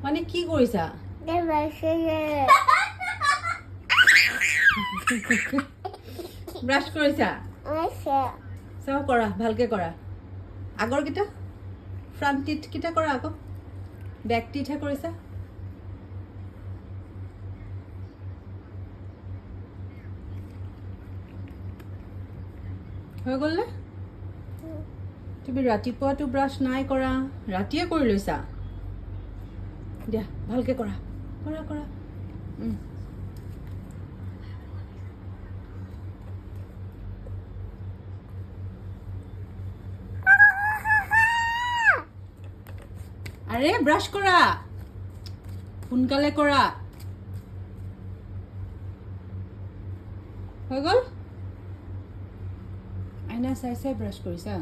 মানে কি কৰিছা? ব্ৰাছ কৰিছা? চাও কৰা, ভালকে কৰা। আগৰ কিটা ফ্ৰণ্ট টিথ কিটা কৰা আকৌ। বেক টিথহে কৰিছা। হৈ গ'ল নে? তুমি ৰাতিপুৱাটো ব্ৰাছ নাই কৰা, ৰাতিয়ে কৰি লৈছা। দিয়া ভালকে কৰা, কৰা কৰা। আৰে ব্ৰাছ কৰা, সোনকালে কৰা। হৈ গ'ল? আইনা চাই চাই ব্ৰাছ কৰিছা।